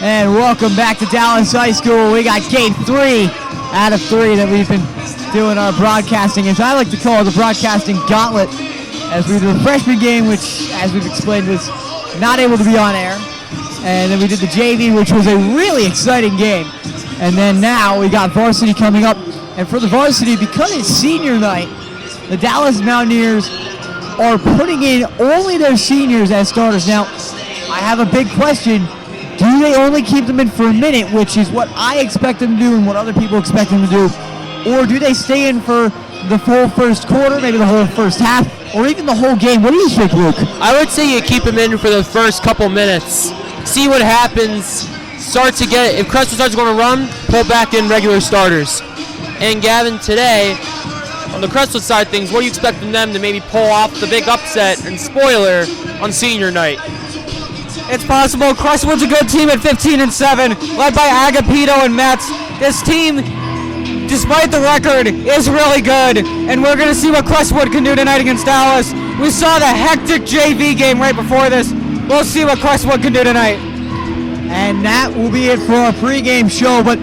And welcome back to Dallas High School. We got game 3 out of 3 that we've been doing our broadcasting, as I like to call it, the broadcasting gauntlet, as we did the freshman game, which, as we've explained, was not able to be on air. And then we did the JV, which was a really exciting game. And then now we got varsity coming up. And for the varsity, because it's senior night, the Dallas Mountaineers are putting in only their seniors as starters. Now, I have a big question. Do they only keep them in for a minute, which is what I expect them to do and what other people expect them to do? Or do they stay in for the full first quarter, maybe the whole first half, or even the whole game? What do you think, Luke? I would say you keep them in for the first couple minutes. See what happens. If Crestwood starts going to run, pull back in regular starters. And Gavin, today, on the Crestwood side of things, what are you expecting them to maybe pull off the big upset and spoiler on senior night? It's possible. Crestwood's a good team at 15-7, led by Agapito and Mets. This team, despite the record, is really good, and we're going to see what Crestwood can do tonight against Dallas. We saw the hectic JV game right before this. We'll see what Crestwood can do tonight. And that will be it for our pregame show, but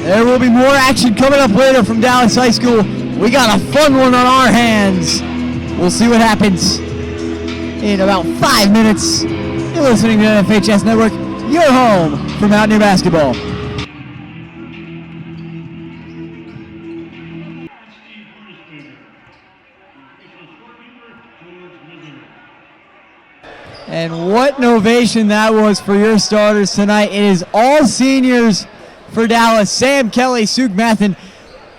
there will be more action coming up later from Dallas High School. We got a fun one on our hands. We'll see what happens in about 5 minutes. You're listening to FHS Network, your home for Mountaineer basketball. And what an ovation that was for your starters tonight. It is all seniors for Dallas. Sam Kelly, Suk Mathin,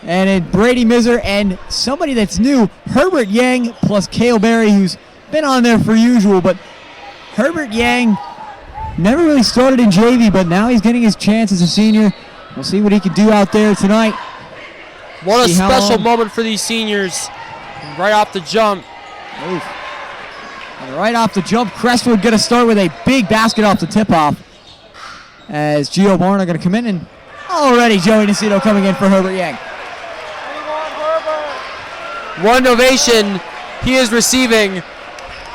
and Brady Miser, and somebody that's new, Herbert Yang, plus Cale Berry, who's been on there for usual, but Herbert Yang never really started in JV, but now he's getting his chance as a senior. We'll see what he can do out there tonight. What a special moment for these seniors. Right off the jump. Oof. And right off the jump, Crestwood going to start with a big basket off the tip-off, as Gio Barna going to come in, and already Joey Nacito coming in for Herbert Yang. One ovation he is receiving.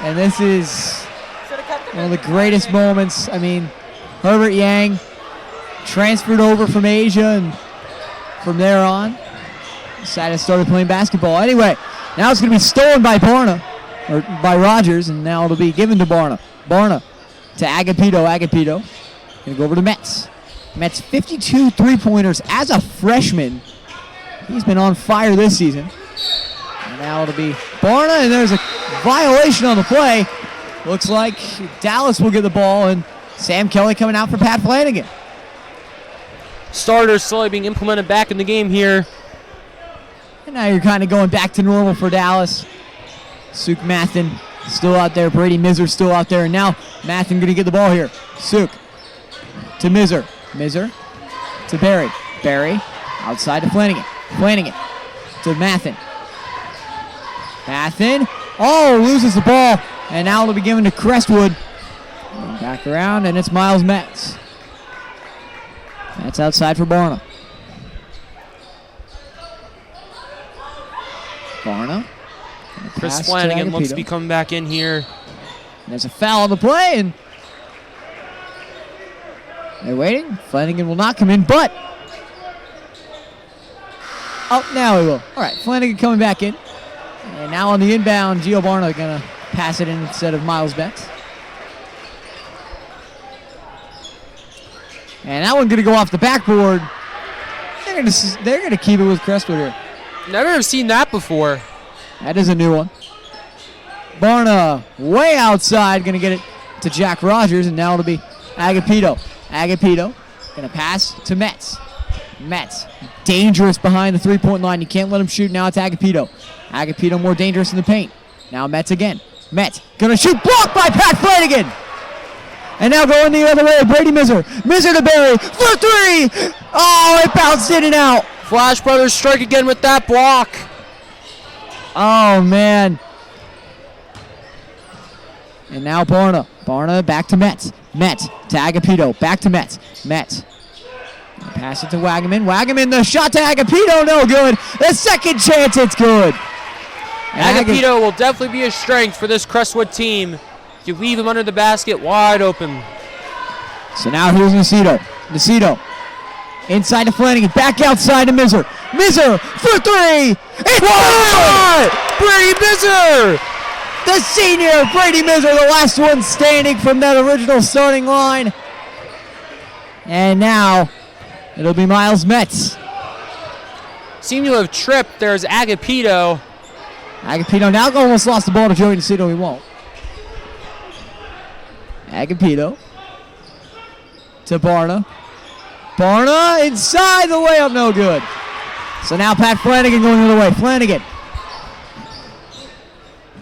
And this is one of the greatest moments. I mean, Herbert Yang transferred over from Asia, and from there on, decided to start playing basketball. Anyway, now it's going to be stolen by Barna, or by Rogers, and now it'll be given to Barna. Barna to Agapito. Agapito going to go over to Metz. Metz 52 three-pointers as a freshman. He's been on fire this season. And now it'll be Barna, and there's a violation on the play. Looks like Dallas will get the ball, and Sam Kelly coming out for Pat Flanagan. Starters slowly being implemented back in the game here. And now you're kind of going back to normal for Dallas. Suk Mathin still out there. Brady Miser still out there. And now Mathin going to get the ball here. Suk to Miser. Miser to Berry. Berry outside to Flanagan. Flanagan to Mathin. Mathin. Oh, loses the ball. And now it'll be given to Crestwood. Back around, and it's Miles Metz. That's outside for Barna. Barna. Chris Flanagan looks to be coming back in here. And there's a foul on the play, and they're waiting. Flanagan will not come in, but oh, now he will. All right, Flanagan coming back in. And now on the inbound, Gio Barna going to pass it in instead of Miles Metz. And that one going to go off the backboard. They're going to keep it with Crestwood here. Never have seen that before. That is a new one. Barna way outside, going to get it to Jack Rogers, and now it'll be Agapito. Agapito going to pass to Metz. Metz, dangerous behind the three-point line. You can't let him shoot. Now it's Agapito. Agapito more dangerous in the paint. Now Metz again. Metz going to shoot, blocked by Pat Flanagan. And now going the other way, Brady Miser. Miser to Berry for three. Oh, it bounced in and out. Flash Brothers strike again with that block. Oh, man. And now Barna. Barna back to Metz. Metz to Agapito. Back to Metz. Metz. Pass it to Wagaman. Wagaman, the shot to Agapito, no good. The second chance, it's good. Agapito will definitely be a strength for this Crestwood team. You leave him under the basket wide open. So now here's Nacito. Nacito inside to Flanagan. Back outside to Miser. Miser for three. It's good! Brady Miser! The senior Brady Miser, the last one standing from that original starting line. And now it'll be Miles Metz. Seem to have tripped. There's Agapito. Agapito now almost lost the ball to Joey Nacito. He won't. Agapito to Barna. Barna inside the layup, no good. So now Pat Flanagan going the other way. Flanagan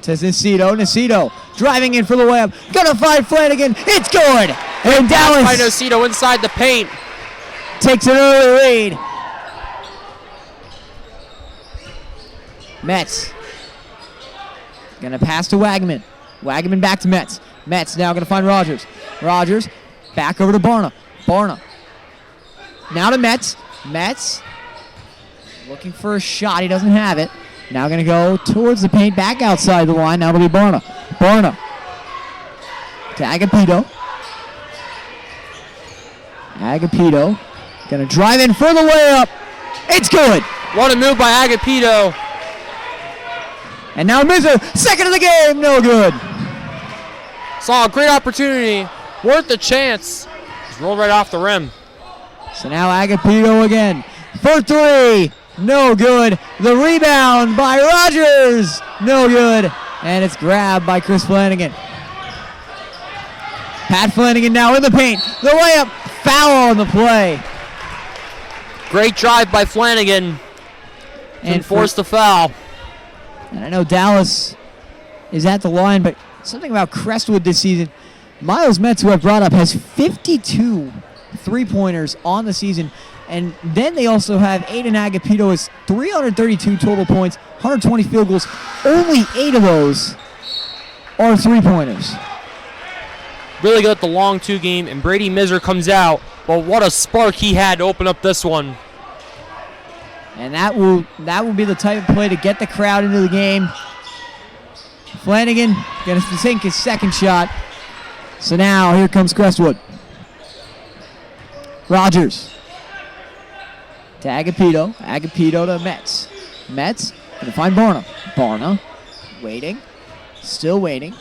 to Nacito. Nacito driving in for the layup. Gonna find Flanagan. It's good. And Dallas by Nacito inside the paint. Takes an early lead. Metz gonna pass to Wagaman. Wagaman back to Metz. Metz now gonna find Rogers. Rogers back over to Barna. Barna now to Metz. Metz looking for a shot. He doesn't have it. Now gonna go towards the paint, back outside the line. Now it'll be Barna. Barna to Agapito. Agapito gonna drive in for the layup. It's good. What a move by Agapito. And now Miser, second of the game, no good. Saw a great opportunity, worth the chance. Just rolled right off the rim. So now Agapito again for three, no good. The rebound by Rogers, no good. And it's grabbed by Chris Flanagan. Pat Flanagan now in the paint. The layup, foul on the play. Great drive by Flanagan and forced the foul. And I know Dallas is at the line, but something about Crestwood this season. Miles Metz, who I brought up, has 52 three-pointers on the season. And then they also have Aiden Agapito has 332 total points, 120 field goals. Only 8 of those are three-pointers. Really good at the long two game, and Brady Miser comes out. But what a spark he had to open up this one. And that will be the type of play to get the crowd into the game. Flanagan going to sink his second shot. So now here comes Crestwood. Rogers to Agapito. Agapito to Metz. Metz going to find Barna. Barna waiting. Still waiting.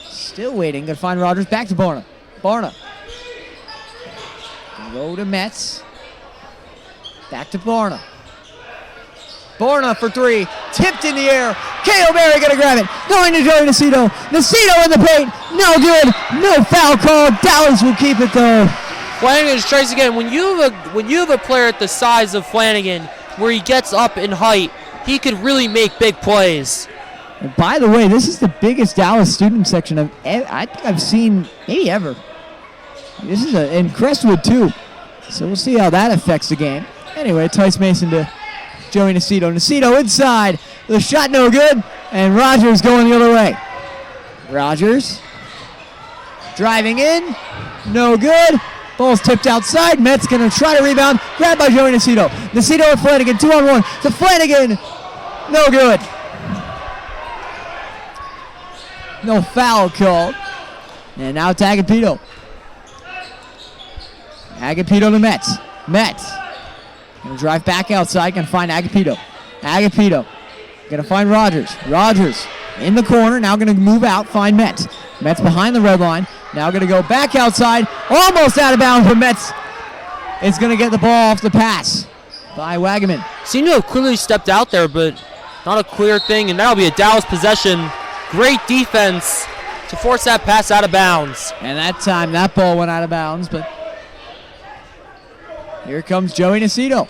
Still waiting. Going to find Rogers. Back to Barna. Barna. Gonna go to Metz. Back to Barna. Barna for three. Tipped in the air. K.O. Berry going to grab it. Going to Joey Nacito. Nacito in the paint. No good. No foul call. Dallas will keep it though. Flanagan tries again. When you have a player at the size of Flanagan, where he gets up in height, he could really make big plays. And by the way, this is the biggest Dallas student section I think I've seen maybe ever. This is in Crestwood too. So we'll see how that affects the game. Anyway, Tice Mason to Joey Nacito. Nacito inside. The shot no good. And Rogers going the other way. Rogers driving in. No good. Ball's tipped outside. Metz going to try to rebound. Grabbed by Joey Nacito. Nacito and Flanagan. 2-on-1 to Flanagan. No good. No foul called. And now to Agapito. Agapito to Metz. Metz. Going to drive back outside. Going to find Agapito. Agapito. Going to find Rogers. Rogers in the corner. Now going to move out. Find Metz. Metz behind the red line. Now going to go back outside. Almost out of bounds, but Metz is going to get the ball off the pass by Wagaman. Seemed to have clearly stepped out there, but not a clear thing. And that'll be a Dallas possession. Great defense to force that pass out of bounds. And that time, that ball went out of bounds, but here comes Joey Nacito.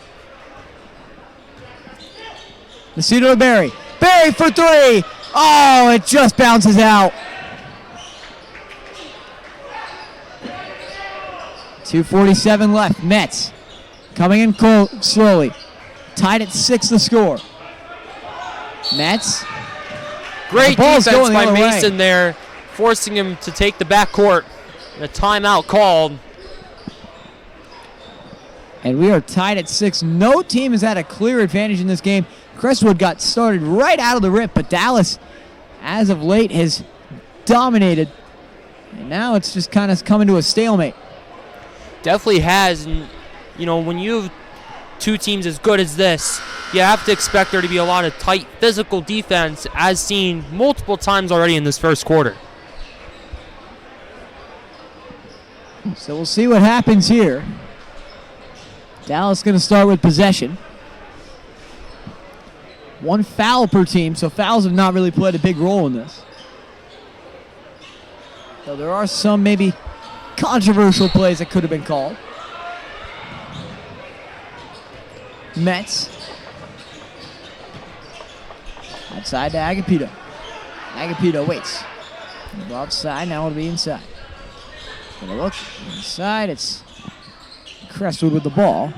Nacito to Berry. Berry for three. Oh, it just bounces out. 2:47 left. Metz coming in slowly. Tied at 6 the score. Metz. Great defense by the Mason there, forcing him to take the backcourt. And a timeout called. And we are tied at 6. No team has had a clear advantage in this game. Crestwood got started right out of the rip, but Dallas, as of late, has dominated. And now it's just kind of coming to a stalemate. Definitely has. And, you know, when you have two teams as good as this, you have to expect there to be a lot of tight physical defense, as seen multiple times already in this first quarter. So we'll see what happens here. Dallas going to start with possession. One foul per team, so fouls have not really played a big role in this. So there are some maybe controversial plays that could have been called. Mets. Outside to Agapito. Agapito waits. Outside, now it'll be inside. Gonna look inside, it's Crestwood with the ball.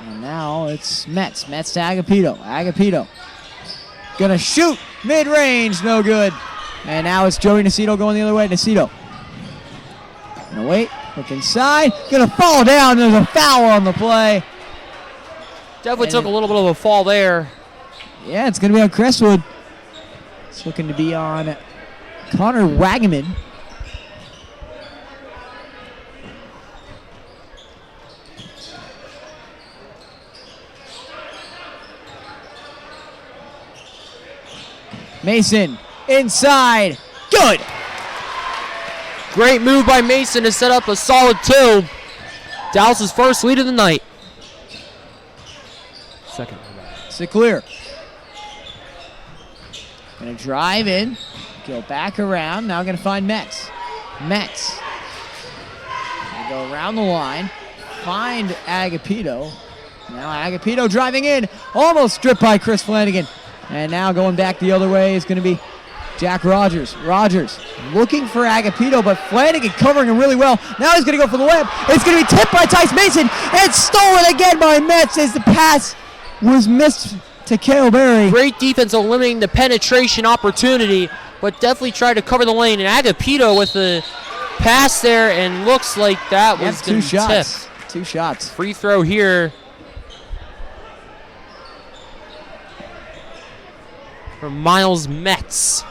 And now it's Mets. Mets to Agapito. Agapito gonna shoot mid-range, no good. And now it's Joey Nacito going the other way. Nacito gonna wait, look inside, gonna fall down. There's a foul on the play. Definitely took a little bit of a fall there. Yeah, it's gonna be on Crestwood. It's looking to be on Connor Wagaman. Mason, inside, good. Great move by Mason to set up a solid 2. Dallas' first lead of the night. Second. Seclear. Gonna drive in, go back around, now gonna find Metz. Metz. Gonna go around the line, find Agapito. Now Agapito driving in, almost stripped by Chris Flanagan. And now going back the other way is going to be Jack Rogers. Rogers looking for Agapito, but Flanagan covering him really well. Now he's going to go for the layup. It's going to be tipped by Tice Mason. And stolen again by Metz as the pass was missed to Cale Berry. Great defense of limiting the penetration opportunity, but definitely tried to cover the lane. And Agapito with the pass there, and looks like that was going to tip. 2 shots. Free throw here for Miles Metz.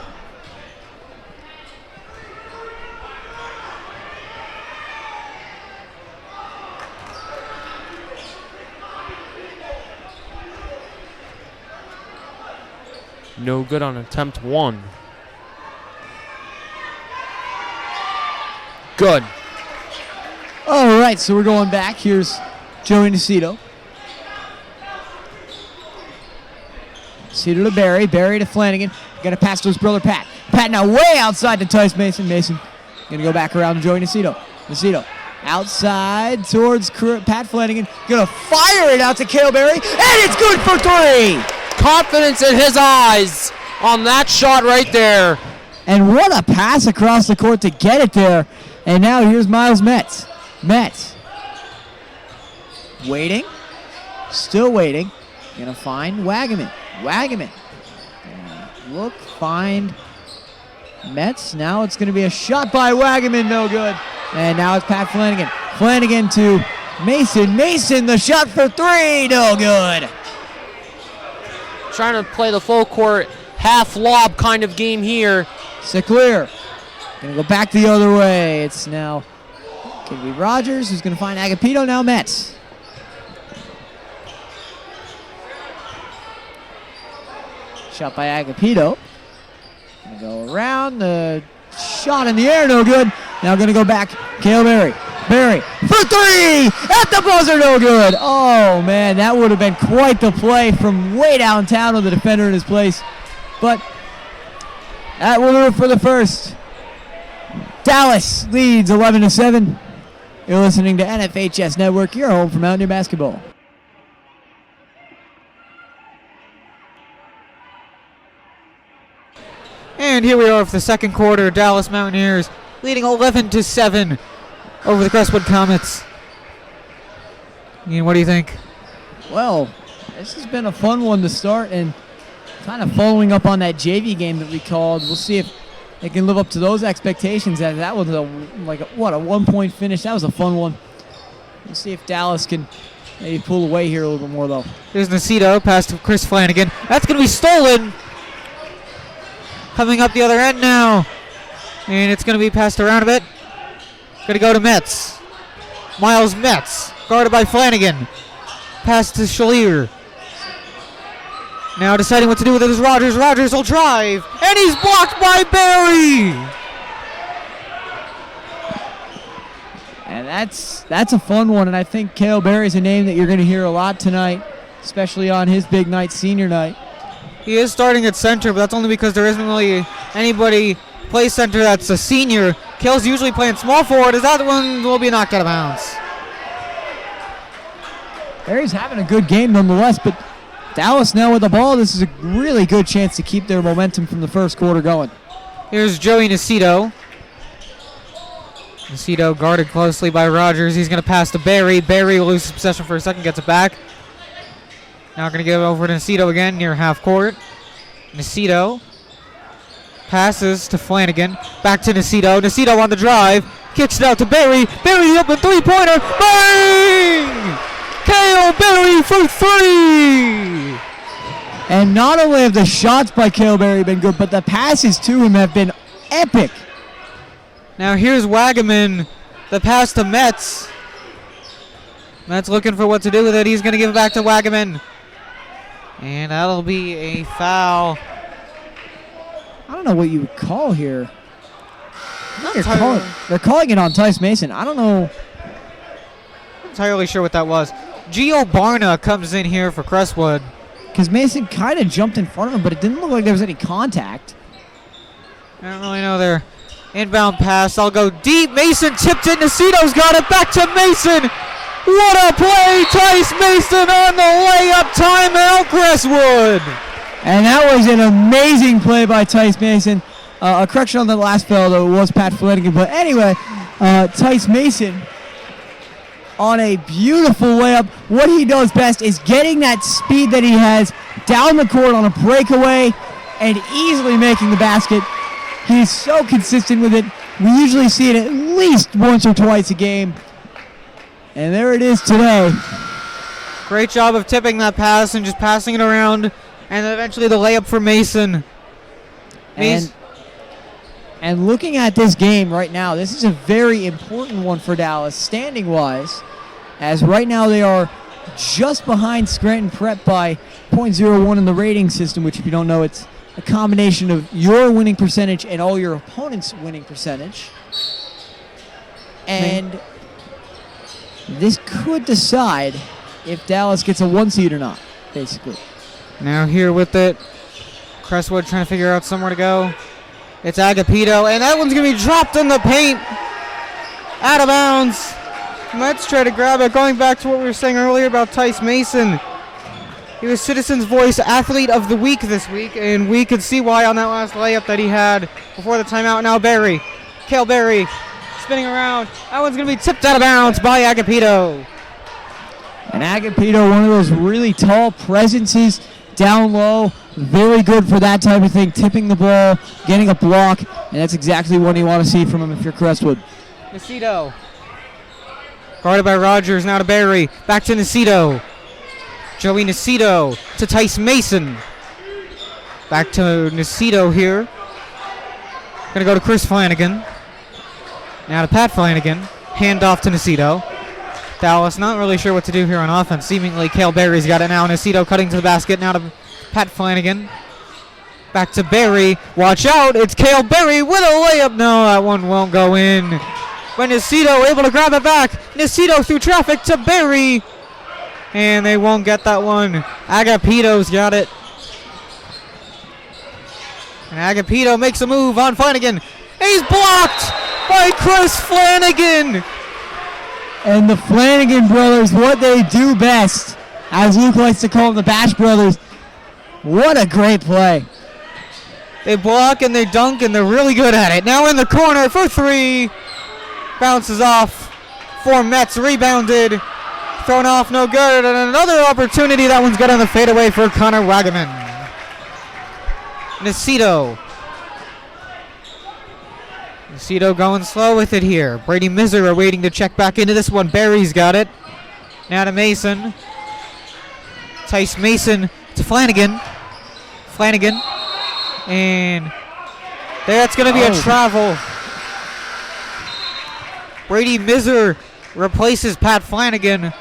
No good on attempt 1. Good. All right, so we're going back. Here's Joey Nacito. Nacito to Barry. Barry to Flanagan. Got to pass to his brother Pat. Pat now way outside to Tice Mason. Mason going to go back around to Joey Nacito. Nacito outside towards Pat Flanagan. Going to fire it out to Cale Berry. And it's good for 3. Confidence in his eyes on that shot right there. And what a pass across the court to get it there. And now here's Miles Metz. Metz. Waiting. Still waiting. Gonna find Wagaman. Wagaman. Look, find Metz. Now it's gonna be a shot by Wagaman. No good. And now it's Pat Flanagan. Flanagan to Mason. Mason, the shot for 3. No good. Trying to play the full court half lob kind of game here. Seclear. Gonna go back the other way. It's now gonna be Rogers who's gonna find Agapito. Now Metz. Shot by Agapito. Gonna go around. The shot in the air, no good. Now gonna go back. Cale Berry. Berry for 3 at the buzzer, no good. Oh man, that would have been quite the play from way downtown with the defender in his place. But that will do it for the first. Dallas leads 11-7. You're listening to NFHS Network, your home for Mountaineer basketball. And here we are for the second quarter. Dallas Mountaineers leading 11-7 over the Crestwood Comets. Ian, what do you think? Well, this has been a fun one to start, and kind of following up on that JV game that we called. We'll see if they can live up to those expectations. That was a 1-point finish. That was a fun one. We'll see if Dallas can maybe pull away here a little bit more, though. Here's Nacito, pass to Chris Flanagan. That's going to be stolen. Coming up the other end now. And it's going to be passed around a bit. Going to go to Metz. Miles Metz, guarded by Flanagan. Pass to Schalier. Now deciding what to do with it is Rogers. Rogers will drive. And he's blocked by Barry. And that's a fun one, and I think Cale Berry's a name that you're going to hear a lot tonight, especially on his big night, senior night. He is starting at center, but that's only because there isn't really anybody play center that's a senior. Cale's usually playing small forward, as that one will be knocked out of bounds. Berry's having a good game nonetheless, but Dallas now with the ball. This is a really good chance to keep their momentum from the first quarter going. Here's Joey Nacito. Nacito guarded closely by Rogers. He's going to pass to Barry. Barry will lose possession for a second, gets it back. Now going to give it over to Nacito again near half court. Nacito passes to Flanagan. Back to Nacito. Nacito on the drive. Kicks it out to Barry. Barry the open three-pointer. Bang! Cale Berry for three! And not only have the shots by Cale Berry been good, but the passes to him have been epic. Now here's Wagaman, the pass to Metz. Metz looking for what to do with it. He's going to give it back to Wagaman. And that'll be a foul. I don't know what you would call here. They're calling it on Tice Mason. I don't know. Not entirely sure what that was. Gio Barna comes in here for Crestwood. Because Mason kind of jumped in front of him, but it didn't look like there was any contact. I don't really know there. Inbound pass. I'll go deep. Mason tipped it. Nacito's got it. Back to Mason. What a play. Tice Mason on the layup. Timeout, Crestwood. And that was an amazing play by Tice Mason. A correction on the last foul, though, it was Pat Flanagan. But anyway, Tice Mason on a beautiful layup. What he does best is getting that speed that he has down the court on a breakaway and easily making the basket. He's so consistent with it. We usually see it at least once or twice a game. And there it is today. Great job of tipping that pass and just passing it around. And then eventually the layup for Mason. And looking at this game right now, this is a very important one for Dallas, standing-wise, as right now they are just behind Scranton Prep by .01 in the rating system, which if you don't know, it's a combination of your winning percentage and all your opponent's winning percentage. And this could decide if Dallas gets a 1 seed or not, basically. Now here with it, Crestwood trying to figure out somewhere to go. It's Agapito, and that one's going to be dropped in the paint. Out of bounds. Let's try to grab it. Going back to what we were saying earlier about Tice Mason. He was Citizens Voice Athlete of the Week this week, and we could see why on that last layup that he had before the timeout. Now Barry, Cale Berry, spinning around. That one's going to be tipped out of bounds by Agapito. And Agapito, one of those really tall presences down low, very good for that type of thing, tipping the ball, getting a block, and that's exactly what you want to see from him if you're Crestwood. Nacito, guarded by Rogers, now to Barry, back to Nacito. Joey Nacito to Tice Mason. Back to Nacito here. Gonna go to Chris Flanagan. Now to Pat Flanagan. Hand off to Nacito. Dallas not really sure what to do here on offense. Seemingly Cale Berry's got it now. Nacito cutting to the basket. Now to Pat Flanagan. Back to Barry. Watch out. It's Cale Berry with a layup. No, that one won't go in. But Nacito able to grab it back. Nacito through traffic to Barry. And they won't get that one. Agapito's got it. And Agapito makes a move on Flanagan. He's blocked by Chris Flanagan. And the Flanagan brothers, what they do best, as Luke likes to call them, the Bash brothers. What a great play. They block and they dunk and they're really good at it. Now in the corner for three. Bounces off for Metz. Rebounded. Thrown off, no good. And another opportunity. That one's good on the fadeaway for Connor Wagaman. Nacito going slow with it here. Brady Misery waiting to check back into this one. Barry's got it. Now to Mason. Tice Mason to Flanagan. Flanagan. And that's going to be a travel. Brady Miser replaces Pat Flanagan.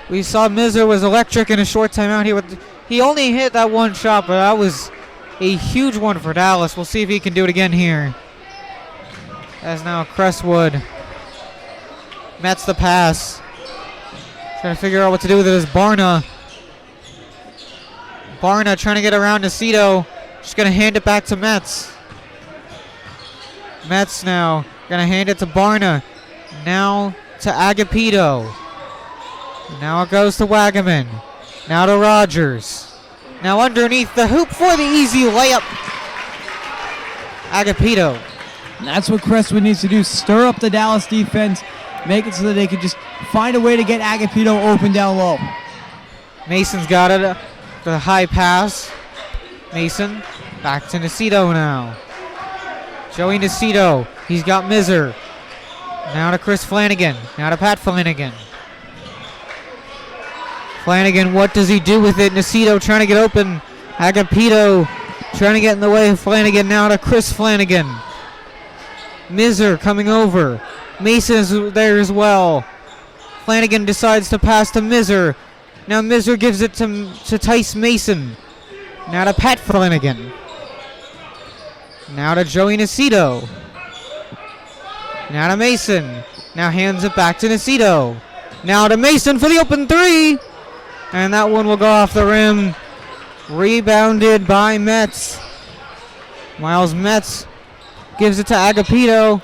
We saw Miser was electric in a short timeout here. He only hit that one shot, but that was a huge one for Dallas. We'll see if he can do it again here. As now Crestwood. Metz the pass. Trying to figure out what to do with it is Barna. Barna trying to get around Nacito. Just going to hand it back to Metz. Metz now going to hand it to Barna. Now to Agapito. Now it goes to Wagaman. Now to Rogers. Now underneath the hoop for the easy layup. Agapito. And that's what Crestwood needs to do. Stir up the Dallas defense. Make it so that they can just find a way to get Agapito open down low. Mason's got it. The high pass. Mason. Back to Nacito now. Joey Nacito. He's got Miser. Now to Chris Flanagan. Now to Pat Flanagan. Flanagan, what does he do with it? Nacito trying to get open. Agapito trying to get in the way of Flanagan. Now to Chris Flanagan. Miser coming over. Mason is there as well. Flanagan decides to pass to Miser. Now Miser gives it to Tice Mason. Now to Pat Flanagan. Now to Joey Nacito. Now to Mason. Now hands it back to Nacito. Now to Mason for the open three. And that one will go off the rim. Rebounded by Metz. Miles Metz gives it to Agapito.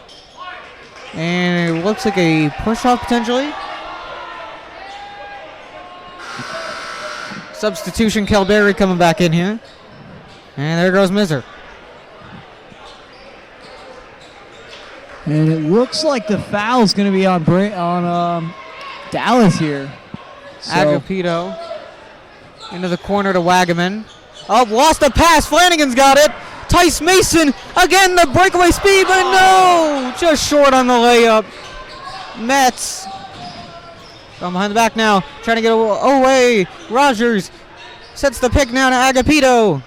And it looks like a push-off potentially. Substitution, Kelberry coming back in here. And there goes Miser. And it looks like the foul's going to be on Dallas here. So. Agapito into the corner to Wagaman. Oh, lost the pass. Flanagan's got it. Tice Mason again, the breakaway speed, but no, just short on the layup. Metz from behind the back now, trying to get away. Rogers sets the pick now to Agapito.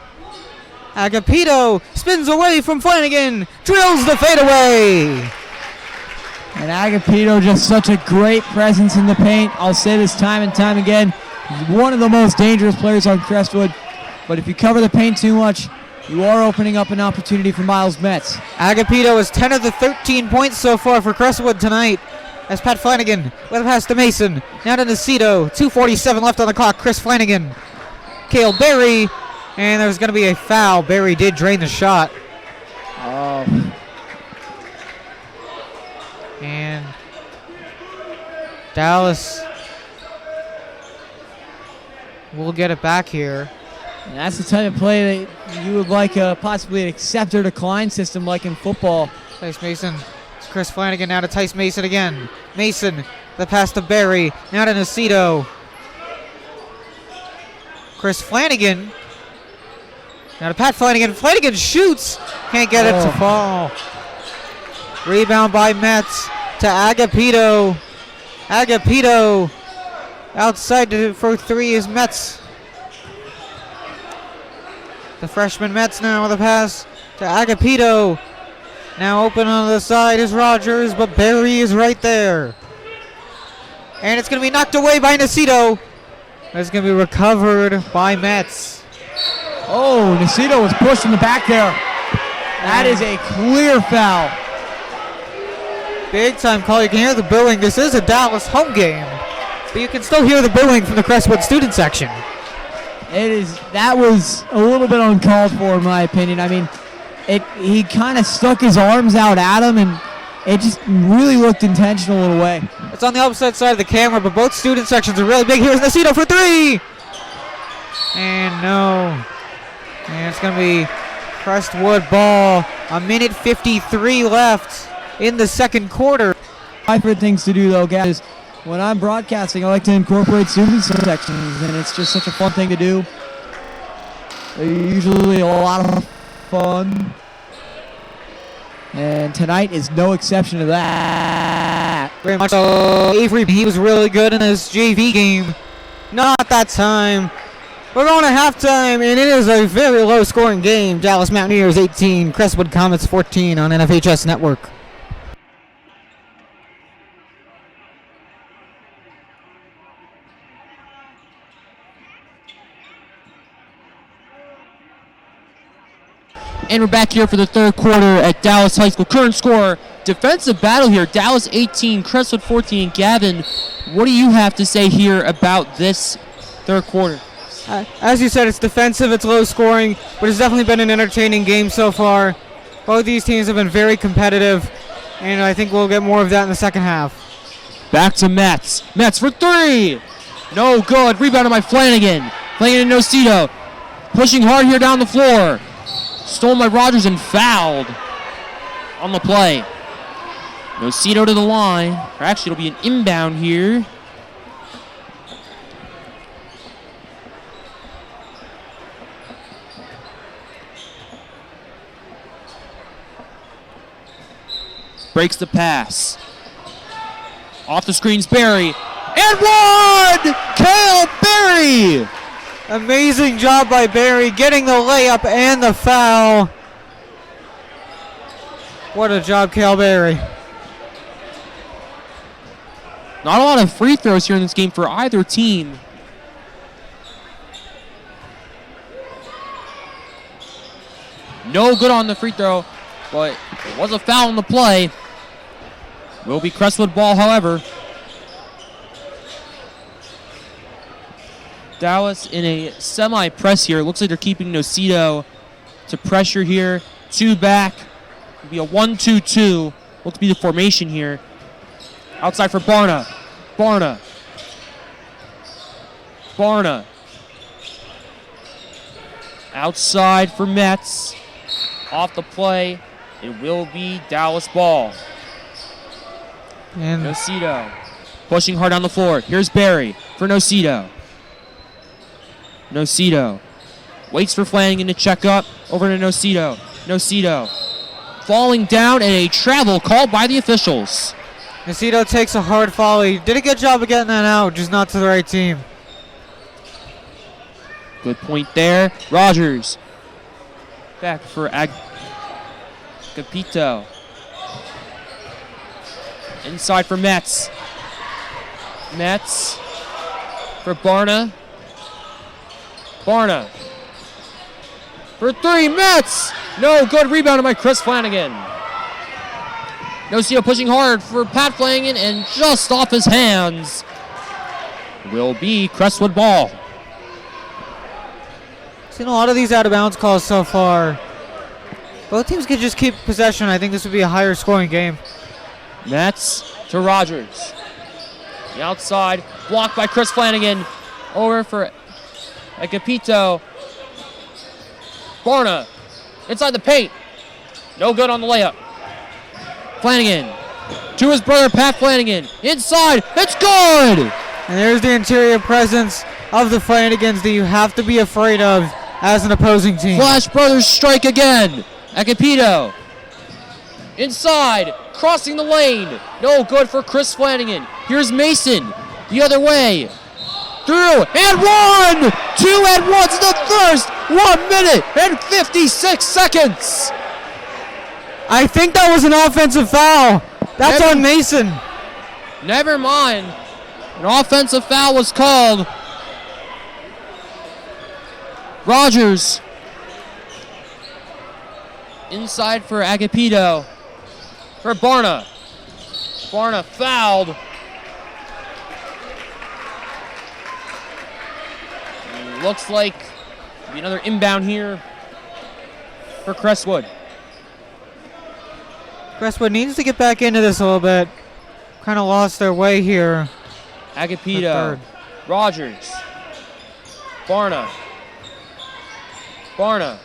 Agapito spins away from Flanagan, drills the fadeaway. And Agapito, just such a great presence in the paint. I'll say this time and time again. He's one of the most dangerous players on Crestwood. But if you cover the paint too much, you are opening up an opportunity for Miles Metz. Agapito is 10 of the 13 points so far for Crestwood tonight. As Pat Flanagan with a pass to Mason. Now to Nacito. 2:47 left on the clock. Chris Flanagan. Cale Berry. And there's going to be a foul. Berry did drain the shot. Oh. And Dallas will get it back here. And that's the type of play that you would like possibly an accept or decline system like in football. Tice Mason. It's Chris Flanagan now to Tice Mason again. Mason, the pass to Berry. Now to Nacito. Chris Flanagan. Now to Pat Flanagan. Flanagan shoots. Can't get it to fall. Rebound by Metz to Agapito. Agapito outside for three is Metz. The freshman Metz now with a pass to Agapito. Now open on the side is Rogers, but Berry is right there. And it's going to be knocked away by Nacito. It's going to be recovered by Metz. Oh, Nacito was pushed in the back there. That is a clear foul. Big time call. You can hear the booing. This is a Dallas home game, but you can still hear the booing from the Crestwood student section. That was a little bit uncalled for in my opinion. I mean, he kind of stuck his arms out at him, and it just really looked intentional in a way. It's on the opposite side of the camera, but both student sections are really big. Here's Nacito for three. And no. And it's going to be Crestwood ball. 1:53 left in the second quarter. My favorite things to do, though, guys, is when I'm broadcasting, I like to incorporate student sections, and it's just such a fun thing to do. They're usually a lot of fun. And tonight is no exception to that. Very much so. Avery, he was really good in his JV game. Not that time. We're going to halftime, and it is a very low-scoring game. Dallas Mountaineers 18, Crestwood Comets 14 on NFHS Network. And we're back here for the third quarter at Dallas High School. Current score, defensive battle here. Dallas 18, Crestwood 14. Gavin, what do you have to say here about this third quarter? As you said, it's defensive, it's low scoring, but it's definitely been an entertaining game so far. Both these teams have been very competitive, and I think we'll get more of that in the second half. Back to Metz. Metz for three. No good. Rebounded by Flanagan. Flanagan and Nocito. Pushing hard here down the floor. Stolen by Rogers and fouled on the play. Nocito to the line. Or actually, it'll be an inbound here. Breaks the pass. Off the screens, Barry. And one! Cale Barry! Amazing job by Barry, getting the layup and the foul. What a job, Cale Barry. Not a lot of free throws here in this game for either team. No good on the free throw, but it was a foul on the play. Will be Crestwood ball, however. Dallas in a semi-press here. Looks like they're keeping Nocito to pressure here. Two back. It'll be a 1-2-2. Looks to be the formation here. Outside for Barna. Barna. Barna. Outside for Metz. Off the play. It will be Dallas ball. And Nocito. Pushing hard on the floor. Here's Barry for Nocito. Nocito waits for Flanagan to check up. Over to Nocito. Nocito falling down, and a travel called by the officials. Nocito takes a hard foul. He did a good job of getting that out, just not to the right team. Good point there. Rogers back for Agapito. Inside for Metz. Metz for Barna. Barna for three. Metz! No good. Rebounded by Chris Flanagan. Nocito pushing hard for Pat Flanagan, and just off his hands will be Crestwood ball. Seen a lot of these out of bounds calls so far. Both teams could just keep possession. I think this would be a higher scoring game. Metz to Rogers. The outside, blocked by Chris Flanagan. Over for Agapito. Barna inside the paint. No good on the layup. Flanagan to his brother Pat Flanagan. Inside, it's good! And there's the interior presence of the Flanagans that you have to be afraid of as an opposing team. Flash Brothers strike again. Agapito inside, crossing the lane. No good for Chris Flanagan. Here's Mason the other way. Through and one! 2 and 1 to the first. 1 minute and 56 seconds. I think that was an offensive foul. That's on Mason. Never mind. An offensive foul was called. Rogers inside for Agapito. For Barna. Barna fouled. Looks like another inbound here for Crestwood. Crestwood needs to get back into this a little bit. Kind of lost their way here. Agapito. Rogers. Barna. Barna.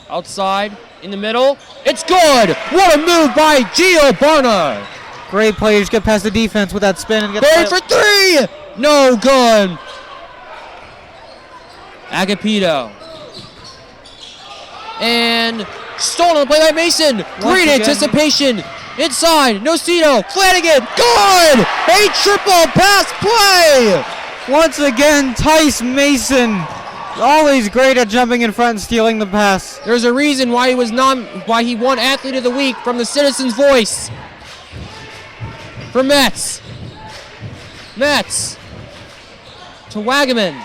Outside. In the middle. It's good! What a move by Gio Barna! Great play. Just get past the defense with that spin and get Barry for three! No good! Agapito. And stolen play by Mason. Great anticipation. inside, Nocito, Flanagan, good! A triple pass play! Once again, Tice Mason, always great at jumping in front and stealing the pass. There's a reason why he won Athlete of the Week from the Citizens' Voice. For Metz. Metz to Wagaman.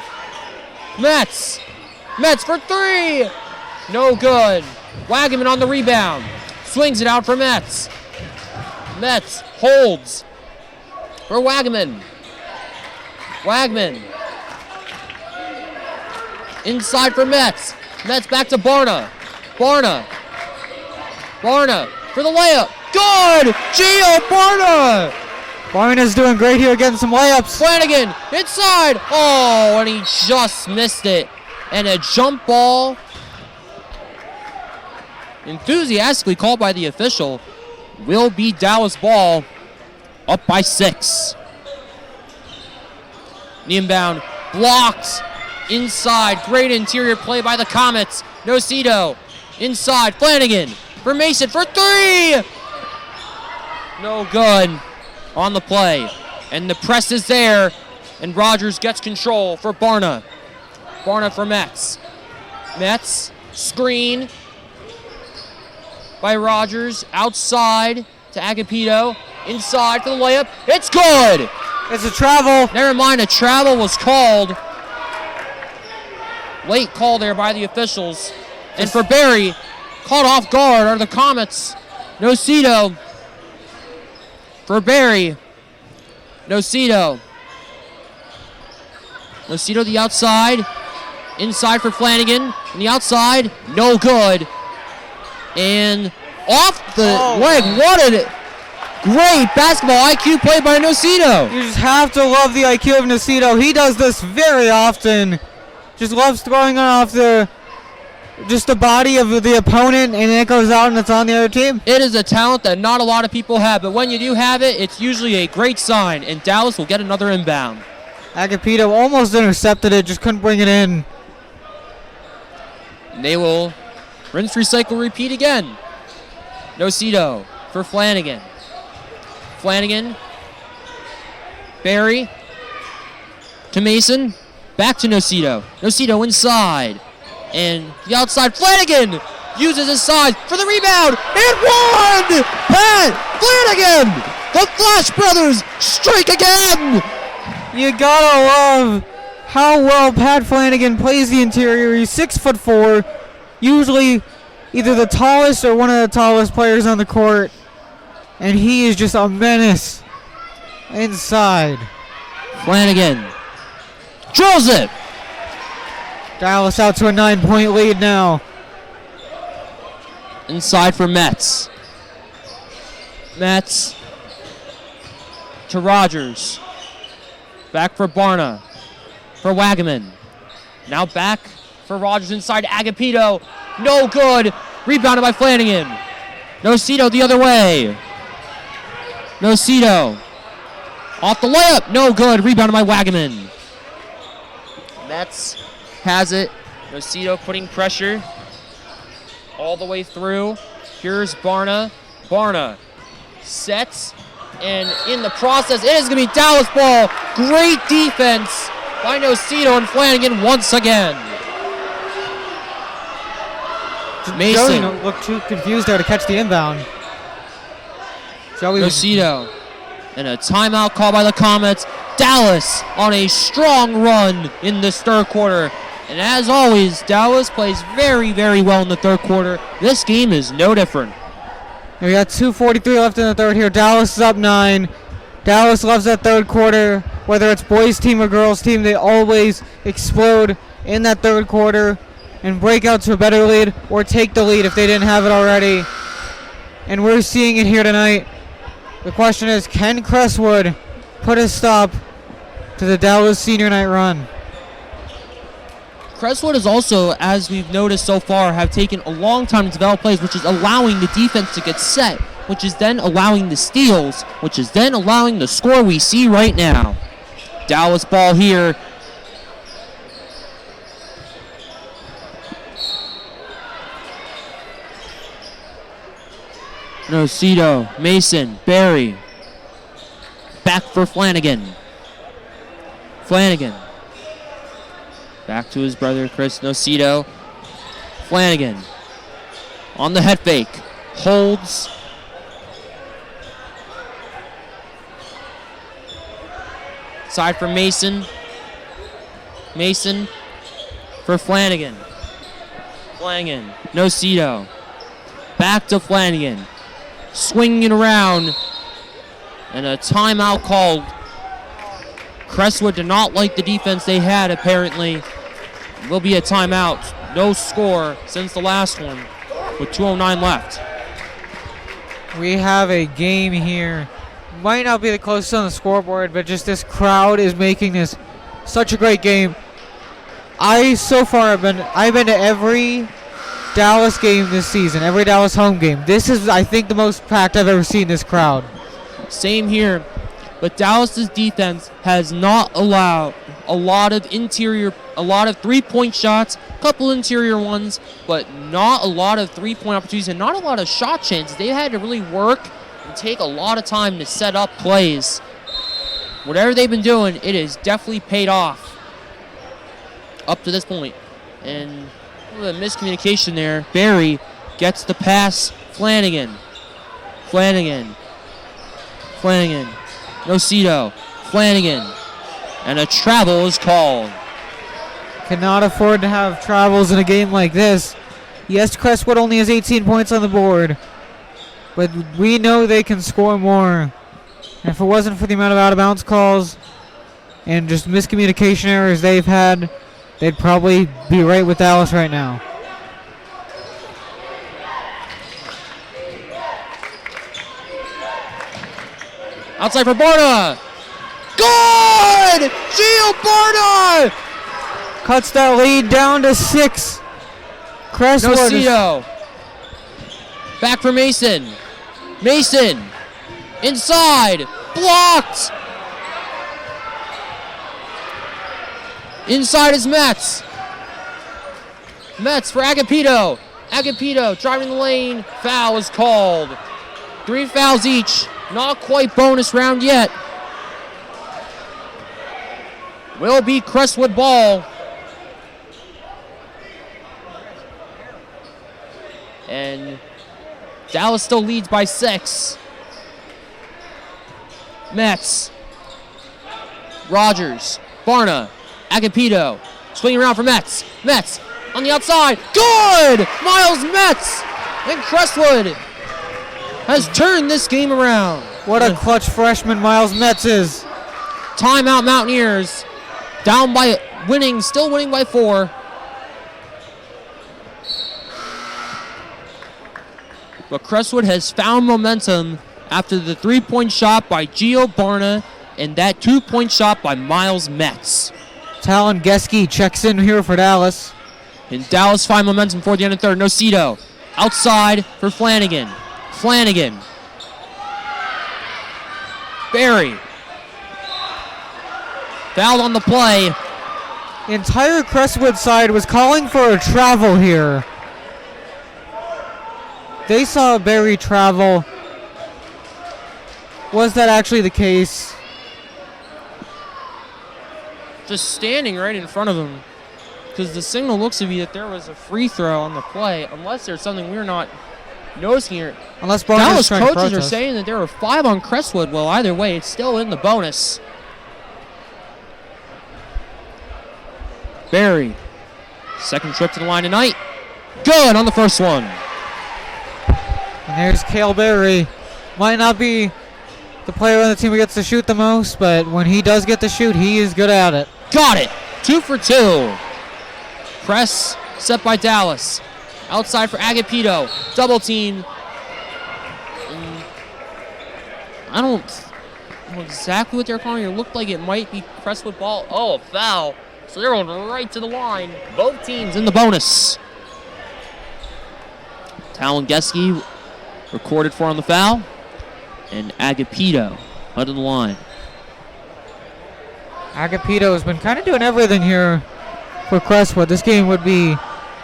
Metz for three. No good. Wagaman on the rebound. Swings it out for Metz. Metz holds for Wagaman. Wagman. Inside for Metz. Metz back to Barna. Barna for the layup. Good! Gio Barna! Barna's doing great here, getting some layups. Flanagan inside. Oh, and he just missed it. And a jump ball. Enthusiastically called by the official. Will be Dallas ball. Up by 6. The inbound blocked. Inside. Great interior play by the Comets. Nocito. Inside. Flanagan for Mason for three. No good on the play. And the press is there. And Rogers gets control for Barna. Barna for Metz. Metz. Screen by Rogers. Outside to Agapito. Inside for the layup. It's good. It's a travel. Never mind, a travel was called. Late call there by the officials. And for Barry, caught off guard are the Comets. Nocito for Barry. Nocito the outside. Inside for Flanagan. And the outside, no good. And off the leg. What a great basketball IQ play by Nocito. You just have to love the IQ of Nocito. He does this very often. Just loves throwing it off the body of the opponent, and it goes out and it's on the other team. It is a talent that not a lot of people have, but when you do have it, it's usually a great sign, and Dallas will get another inbound. Agapito almost intercepted it, just couldn't bring it in. And they will rinse, recycle, repeat again. Nocito for Flanagan. Flanagan. Barry to Mason. Back to Nocito. Nocito inside. And the outside. Flanagan uses his size for the rebound. And one! Pat Flanagan! The Flash Brothers strike again! You gotta love how well Pat Flanagan plays the interior. He's 6'4", usually either the tallest or one of the tallest players on the court. And he is just a menace inside. Flanagan drills it. Dallas out to a 9-point lead now. Inside for Metz. Metz to Rogers. Back for Barna. For Wagaman. Now back for Rogers inside. Agapito. No good. Rebounded by Flanagan. Nocito the other way. Nocito. Off the layup. No good. Rebounded by Wagaman. Metz has it. Nocito putting pressure all the way through. Here's Barna. Barna sets. And in the process, it is going to be Dallas ball. Great defense by Nocito and Flanagan once again. Mason. Joey looked too confused there to catch the inbound. Nocito. And a timeout call by the Comets. Dallas on a strong run in this third quarter. And as always, Dallas plays very, very well in the third quarter. This game is no different. We got 2:43 left in the third here. Dallas is up 9. Dallas loves that third quarter. Whether it's boys team or girls team, they always explode in that third quarter and break out to a better lead or take the lead if they didn't have it already. And we're seeing it here tonight. The question is, can Crestwood put a stop to the Dallas senior night run? Crestwood is also, as we've noticed so far, have taken a long time to develop plays, which is allowing the defense to get set, which is then allowing the steals, which is then allowing the score we see right now. Dallas ball here. Nocito, Mason, Barry. Back for Flanagan. Flanagan. Back to his brother, Chris Nocito. Flanagan. On the head fake. Holds. Side for Mason. Mason for Flanagan. Flanagan. Nocito. Back to Flanagan. Swinging it around. And a timeout called. Crestwood did not like the defense they had, apparently. Will be a timeout. No score since the last one with 2:09 left. We have a game here. Might not be the closest on the scoreboard, but just this crowd is making this such a great game. I've been to every Dallas game this season, every Dallas home game. This is, I think, the most packed I've ever seen this crowd. Same here, but Dallas's defense has not allowed a lot of three-point shots, a couple interior ones, but not a lot of three-point opportunities and not a lot of shot chances. They had to really work and take a lot of time to set up plays. Whatever they've been doing, it has definitely paid off up to this point. And a little miscommunication there. Barry gets the pass. Flanagan. Nocito. Flanagan. And a travel is called. Cannot afford to have travels in a game like this. Yes, Crestwood only has 18 points on the board, but we know they can score more. And if it wasn't for the amount of out-of-bounds calls and just miscommunication errors they've had, they'd probably be right with Dallas right now. Outside for Barna. Good! Gio Barna! Cuts that lead down to 6. Crestwood. Nocito. Back for Mason. Mason. Inside. Blocked. Inside is Metz. Metz for Agapito. Agapito driving the lane. Foul is called. 3 fouls each. Not quite bonus round yet. Will be Crestwood ball. And Dallas still leads by 6. Metz. Rogers. Barna. Agapito. Swinging around for Metz. Metz on the outside. Good! Miles Metz. And Crestwood has turned this game around. What a clutch freshman Miles Metz is. Timeout Mountaineers. Down by still winning by 4. But Crestwood has found momentum after the 3-point shot by Gio Barna and that 2-point shot by Miles Metz. Talon Geske checks in here for Dallas. And Dallas find momentum for the end of third. Nocito outside for Flanagan. Barry. Fouled on the play. The entire Crestwood side was calling for a travel here. They saw Barry travel. Was that actually the case? Just standing right in front of him. Because the signal looks to be that there was a free throw on the play, unless there's something we're not noticing here. Unless Dallas coaches are saying that there were 5 on Crestwood. Well, either way, it's still in the bonus. Barry. Second trip to the line tonight. Good on the first one. And there's Cale Barry. Might not be the player on the team who gets to shoot the most, but when he does get to shoot, he is good at it. Got it. 2 for 2. Press set by Dallas. Outside for Agapito. Double team. I don't know exactly what they're calling. It looked like it might be Crestwood ball. Oh, a foul. So they're going right to the line. Both teams in the bonus. Talon Geske recorded for on the foul. And Agapito under the line. Agapito has been kind of doing everything here for Crestwood. This game would be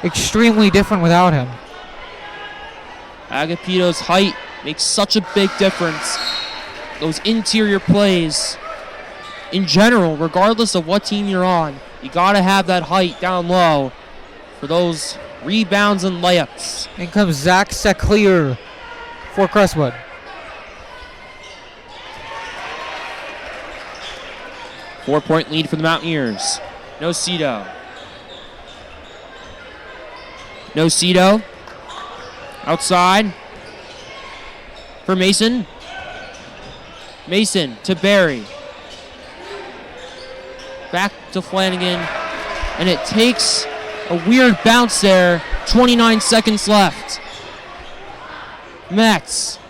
extremely different without him. Agapito's height makes such a big difference. Those interior plays, in general, regardless of what team you're on, you got to have that height down low for those rebounds and layups. In comes Zach Seclear for Crestwood. Four-point lead for the Mountaineers. Nocito. Outside for Mason. Mason to Barry. Back to Flanagan. And it takes a weird bounce there. 29 seconds left. Metz.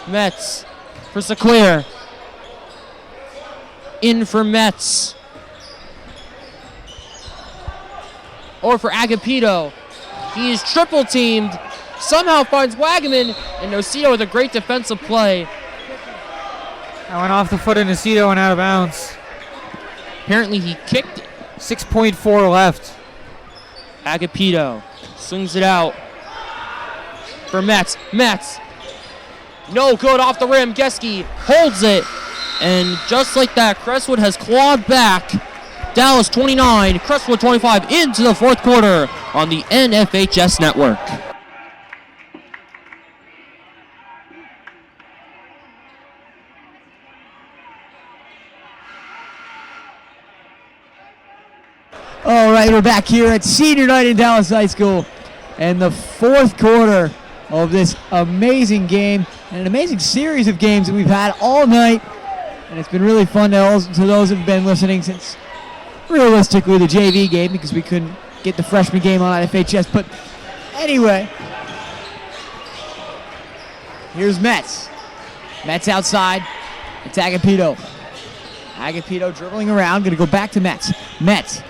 Metz for Seclear. In for Metz. Or for Agapito. He is triple teamed. Somehow finds Wagaman. And Nocito with a great defensive play. That went off the foot of Nocito and out of bounds. Apparently he kicked it. 6.4 left. Agapito swings it out for Metz. Metz. No good off the rim. Geske holds it. And just like that, Crestwood has clawed back. Dallas 29, Crestwood 25 into the fourth quarter on the NFHS network. All right, we're back here at Senior Night in Dallas High School, and the fourth quarter of this amazing game and an amazing series of games that we've had all night, and it's been really fun to those who've been listening since realistically the JV game because we couldn't get the freshman game on FHS. But anyway, here's Metz. Metz outside. It's Agapito. Agapito dribbling around, going to go back to Metz. Metz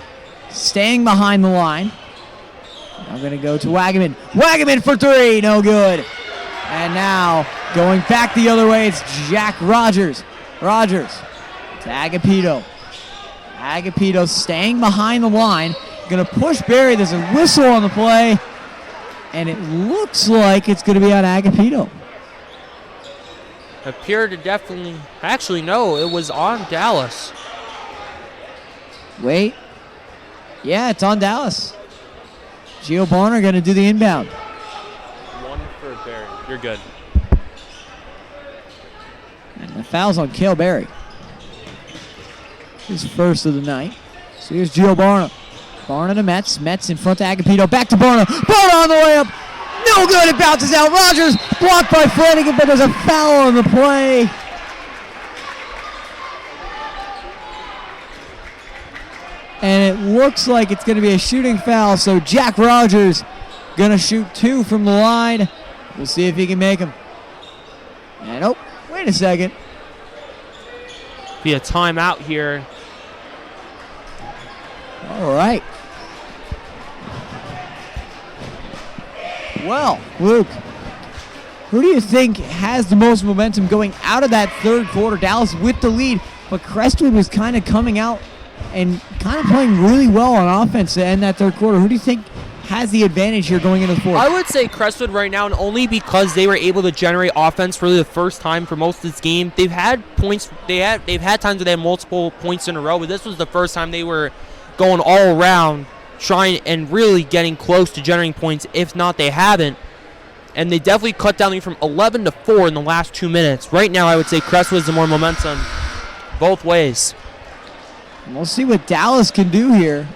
staying behind the line. Now going to go to Wagaman. Wagaman for three, no good. And now going back the other way, it's Jack Rogers. Rogers to Agapito. Agapito staying behind the line. Going to push Barry. There's a whistle on the play. And it looks like it's going to be on Agapito. Appeared to definitely... Actually, no, it was on Dallas. Wait. Yeah, it's on Dallas. Gio Barner going to do the inbound. One for Barry. You're good. And the foul's on Cale Barry. His first of the night. So here's Gio Barna. Barna to Metz. Metz in front to Agapito. Back to Barna. Barna on the way up. No good. It bounces out. Rogers blocked by Flanagan, but there's a foul on the play. And it looks like it's going to be a shooting foul. So Jack Rogers going to shoot two from the line. We'll see if he can make them. And oh, wait a second. Be a timeout here. All right. Well, Luke, who do you think has the most momentum going out of that third quarter? Dallas with the lead, but Crestwood was kind of coming out and kind of playing really well on offense to end that third quarter. Who do you think has the advantage here going into the fourth? I would say Crestwood right now, and only because they were able to generate offense for really the first time for most of this game. They've had points. They've had times where they had multiple points in a row, but this was the first time they were going all around, trying and really getting close to generating points. If not, they haven't. And they definitely cut down from 11 to 4 in the last 2 minutes. Right now, I would say Crestwood's the more momentum both ways. And we'll see what Dallas can do here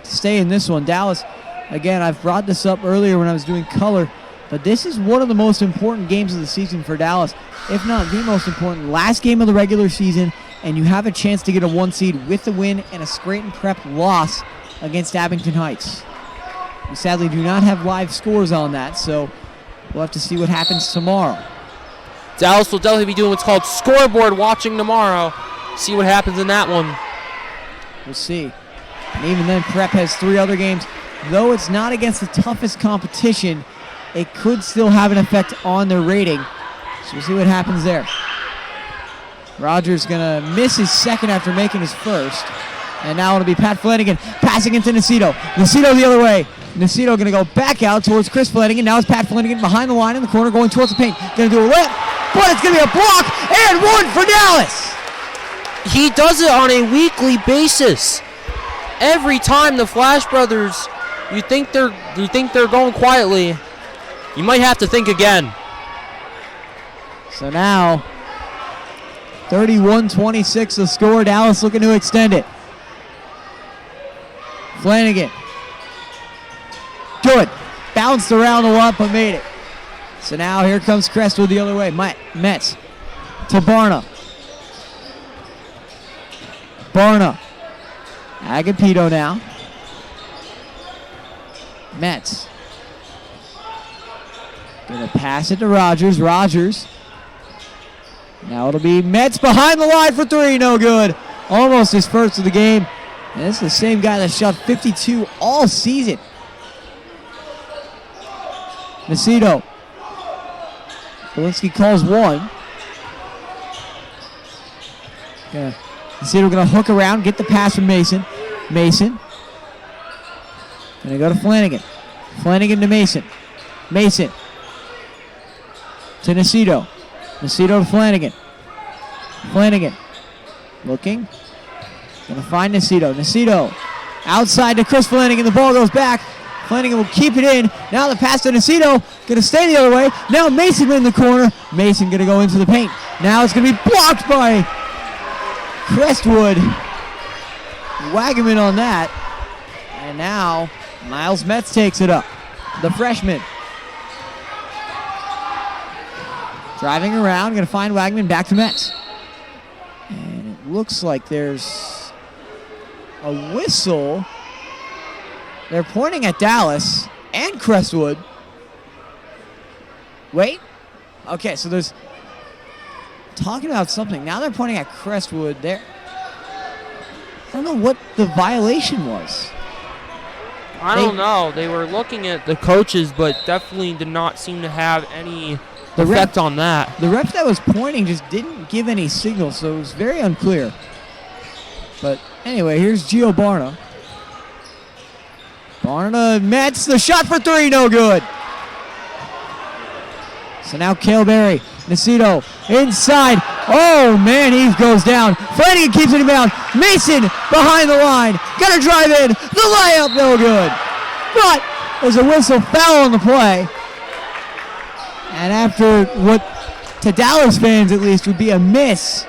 to stay in this one. Dallas, again, I've brought this up earlier when I was doing color, but this is one of the most important games of the season for Dallas, if not the most important. Last game of the regular season, and you have a chance to get a 1 seed with the win and a Scranton Prep loss against Abington Heights. We sadly do not have live scores on that, so we'll have to see what happens tomorrow. Dallas will definitely be doing what's called scoreboard watching tomorrow. See what happens in that one. We'll see. And even then, Prep has 3 other games. Though it's not against the toughest competition, it could still have an effect on their rating. So we'll see what happens there. Rogers going to miss his second after making his first. And now it'll be Pat Flanagan passing into Nacito. Nacito the other way. Nacito going to go back out towards Chris Flanagan. Now it's Pat Flanagan behind the line in the corner going towards the paint. Going to do a lip, but it's going to be a block and one for Dallas. He does it on a weekly basis. Every time the Flash brothers, you think they're going quietly, you might have to think again. So now 31-26 the score. Dallas looking to extend it. Flanagan. Good. Bounced around a lot, but made it. So now here comes Crestwood the other way. Metz to Barna. Barna. Agapito now. Metz. Gonna pass it to Rogers. Rogers. Now it'll be Metz behind the line for three. No good. Almost his first of the game. And this is the same guy that shot 52 all season. Nacito. Belinsky calls one. Nacito gonna hook around, get the pass from Mason. Mason. Gonna go to Flanagan. Flanagan to Mason. Mason. To Nacito. Nacito to Flanagan. Flanagan. Looking. Gonna find Nacito. Nacito. Outside to Chris Flanagan. The ball goes back. Flanagan will keep it in. Now the pass to Nacito. Gonna stay the other way. Now Mason in the corner. Mason gonna go into the paint. Now it's gonna be blocked by Crestwood. Wagaman on that. And now Miles Metz takes it up. The freshman. Driving around. Gonna find Wagaman. Back to Metz. And it looks like there's a whistle. They're pointing at Dallas and Crestwood. Wait. Okay, so there's talking about something. Now they're pointing at Crestwood. I don't know what the violation was. I don't know. They were looking at the coaches, but definitely did not seem to have any effect on that. The ref that was pointing just didn't give any signal, so it was very unclear. But anyway, here's Gio Barna. Barna Metz, the shot for three, no good. So now Cale Berry, Nacito inside. Oh man, he goes down. Flanagan keeps it inbound. Mason behind the line, gonna drive in. The layup, no good. But there's a whistle foul on the play. And after what, to Dallas fans at least, would be a miss,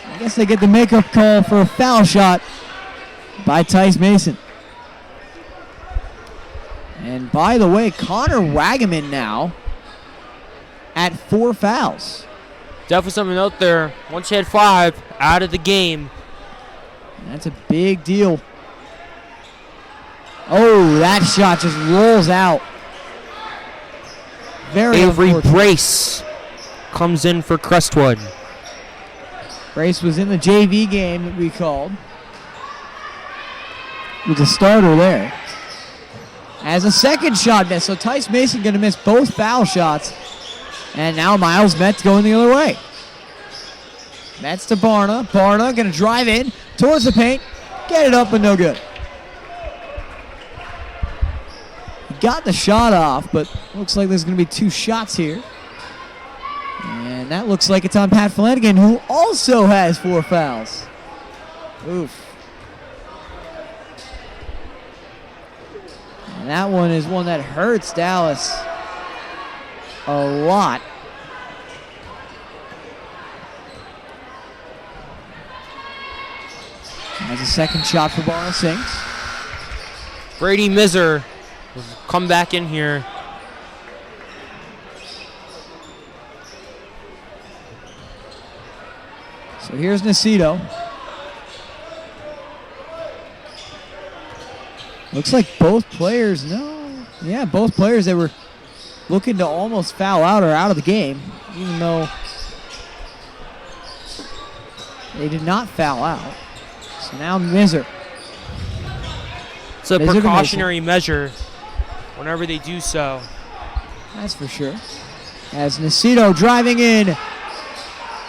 I guess they get the makeup call for a foul shot by Tice Mason. And by the way, Connor Wagaman now at 4 fouls. Definitely something out there. Once you had 5, out of the game. That's a big deal. Oh, that shot just rolls out. Very Avery unfortunate. Brace comes in for Crestwood. Brace was in the JV game that we called. He was a starter there. As a second shot miss, so Tice Mason going to miss both foul shots. And now Miles Metz going the other way. Metz to Barna. Barna going to drive in towards the paint. Get it up, but no good. He got the shot off, but looks like there's going to be 2 shots here. And that looks like it's on Pat Flanagan, who also has 4 fouls. Oof. And that one is one that hurts Dallas a lot. That's a second shot for Barna Sinks. Brady Mizer will come back in here. So here's Nacito. Looks like both players, both players that were looking to almost foul out are out of the game, even though they did not foul out. So now Mizer. It's a Mizer precautionary measure whenever they do so. That's for sure. As Nacito driving in,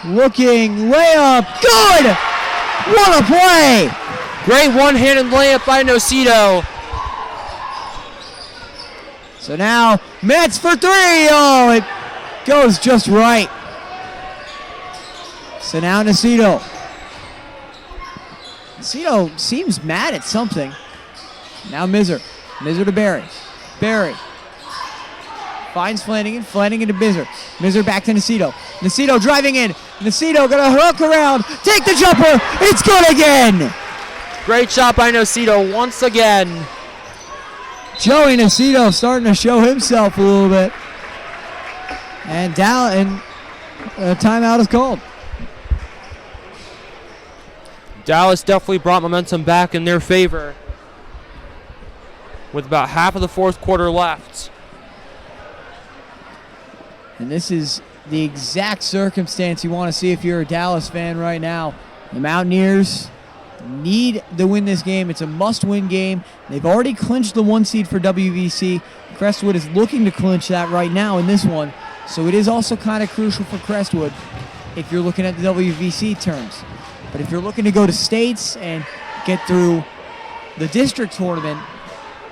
looking, layup, good! What a play! Great one-handed layup by Nocito. So now, Metz for three. Oh, it goes just right. So now Nocito. Nocito seems mad at something. Now Mizer. Mizer to Barry. Barry finds Flanagan. Flanagan to Mizer. Mizer back to Nocito. Nocito driving in. Nocito gonna hook around. Take the jumper. It's good again. Great shot by Nocito once again. Joey Nocito starting to show himself a little bit. And timeout is called. Dallas definitely brought momentum back in their favor with about half of the fourth quarter left. And this is the exact circumstance you want to see if you're a Dallas fan right now. The Mountaineers need to win this game. It's a must-win game. They've already clinched the 1 seed for WVC. Crestwood is looking to clinch that right now in this one. So it is also kind of crucial for Crestwood if you're looking at the WVC terms. But if you're looking to go to states and get through the district tournament,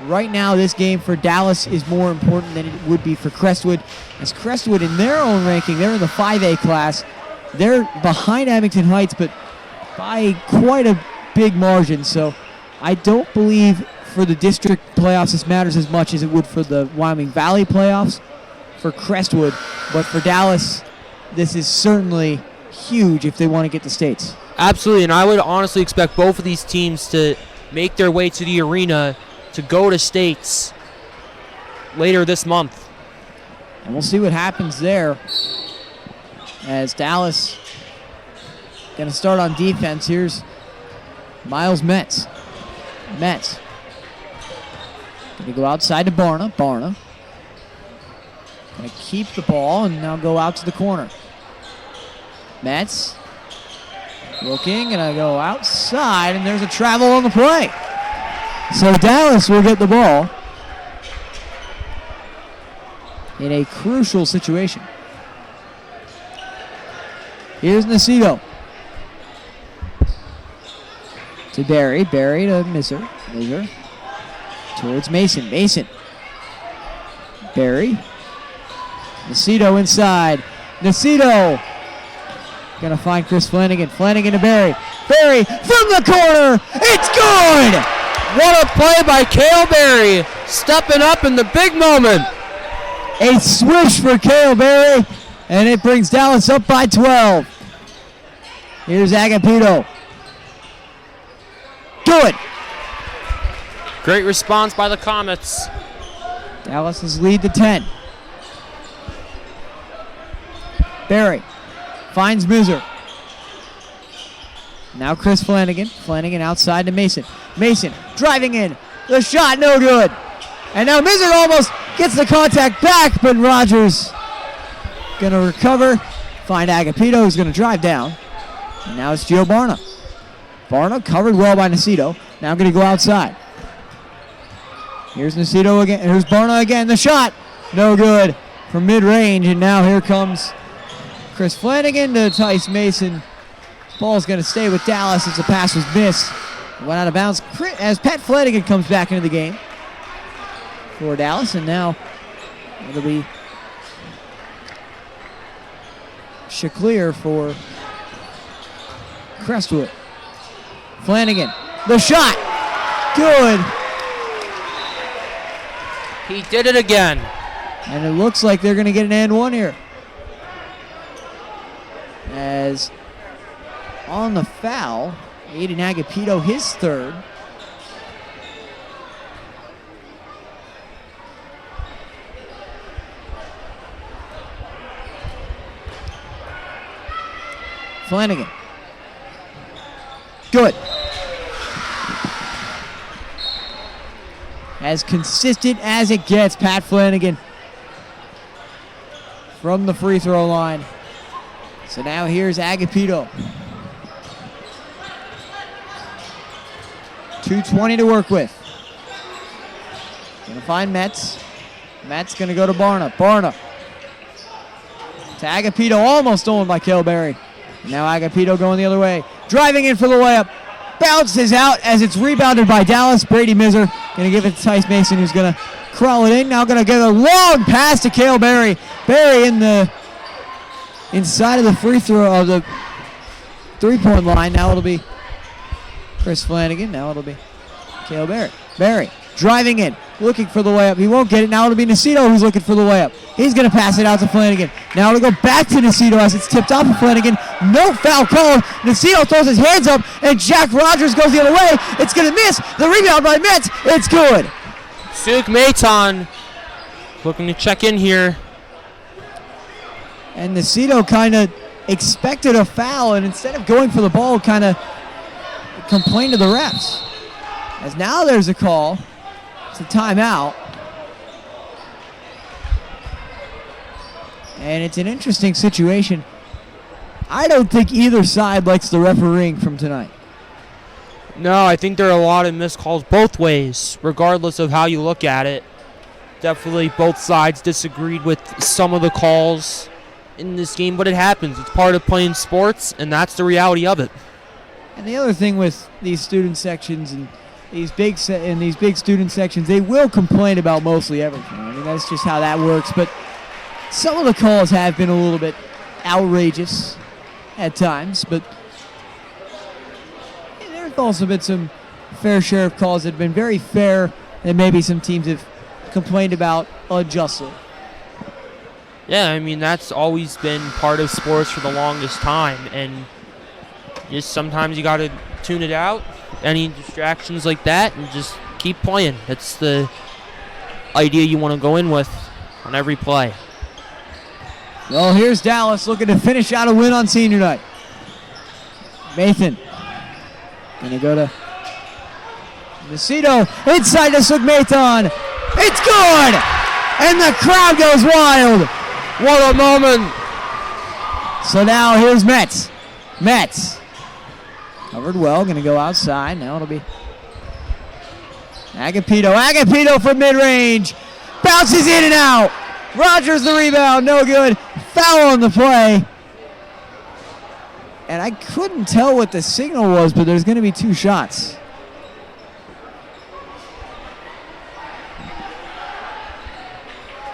right now this game for Dallas is more important than it would be for Crestwood. As Crestwood in their own ranking, they're in the 5A class. They're behind Abington Heights, but by quite a big margin. So I don't believe for the district playoffs this matters as much as it would for the Wyoming Valley playoffs for Crestwood. But for Dallas, this is certainly huge if they want to get to states. Absolutely, and I would honestly expect both of these teams to make their way to the arena to go to states later this month. And we'll see what happens there as Dallas going to start on defense. Here's Miles Metz. Metz going to go outside to Barna. Barna going to keep the ball and now go out to the corner. Metz looking, going to go outside, and there's a travel on the play. So Dallas will get the ball in a crucial situation. Here's Nocito. To Barry. Barry to Mizer. Mizer towards Mason. Mason. Barry. Nocito inside. Nocito gonna find Chris Flanagan. Flanagan to Barry. Barry from the corner. It's good! What a play by Cale Barry, stepping up in the big moment. A swish for Cale Barry, and it brings Dallas up by 12. Here's Agapito. Good. Great response by the Comets. Dallas' lead to 10. Barry finds Mizer. Now Chris Flanagan. Flanagan outside to Mason. Mason driving in. The shot no good. And now Mizer almost gets the contact back, but Rogers going to recover. Find Agapito, who's going to drive down. And now it's Gio Barna. Barna covered well by Nocito. Now going to go outside. Here's Nocito again. Here's Barna again. The shot no good from mid-range. And now here comes Chris Flanagan to Tice Mason. Ball's going to stay with Dallas as the pass was missed. Went out of bounds as Pat Flanagan comes back into the game for Dallas. And now it'll be Chacleer for Crestwood. Flanagan, the shot, good. He did it again. And it looks like they're going to get an and one here. As on the foul, Aiden Agapito, his third. Flanagan. Good. As consistent as it gets, Pat Flanagan from the free throw line. So now here's Agapito. 2:20 to work with. Gonna find Metz. Metz gonna go to Barna. Barna to Agapito, almost stolen by Cale Barry. Now Agapito going the other way. Driving in for the layup. bounces out as it's rebounded by Dallas. Brady Miser going to give it to Tice Mason, who's going to crawl it in. Now going to get a long pass to Cale Berry. Berry inside of the free throw of the three-point line. Now it'll be Chris Flanagan. Now it'll be Cale Berry. Berry driving in, looking for the layup. He won't get it. Now it'll be Nacito who's looking for the layup. He's going to pass it out to Flanagan. Now it'll go back to Nacito as it's tipped off of Flanagan. No foul called. Nacito throws his hands up, and Jack Rogers goes the other way. It's going to miss. The rebound by Metz. It's good. Suk Maiton looking to check in here. And Nacito kind of expected a foul, and instead of going for the ball, kind of complained to the refs. As now there's a call. It's a timeout. And it's an interesting situation. I don't think either side likes the refereeing from tonight. No, I think there are a lot of missed calls both ways, regardless of how you look at it. Definitely both sides disagreed with some of the calls in this game, but it happens. It's part of playing sports, and that's the reality of it. And the other thing with these student sections and these big student sections, they will complain about mostly everything. I mean, that's just how that works. But some of the calls have been a little bit outrageous at times, but there's also been some fair share of calls that have been very fair and maybe some teams have complained about unjustly. Yeah, I mean, that's always been part of sports for the longest time, and just sometimes you got to tune it out, any distractions like that, and just keep playing. That's the idea you want to go in with on every play. Well, here's Dallas looking to finish out a win on senior night. Mathan going to go to Nacito inside to Sugmaton. It's good! And the crowd goes wild. What a moment! So now here's Metz. Metz. Covered well, going to go outside. Now it'll be Agapito. Agapito from mid-range. Bounces in and out. Rogers the rebound. No good. Foul on the play. And I couldn't tell what the signal was, but there's going to be two shots.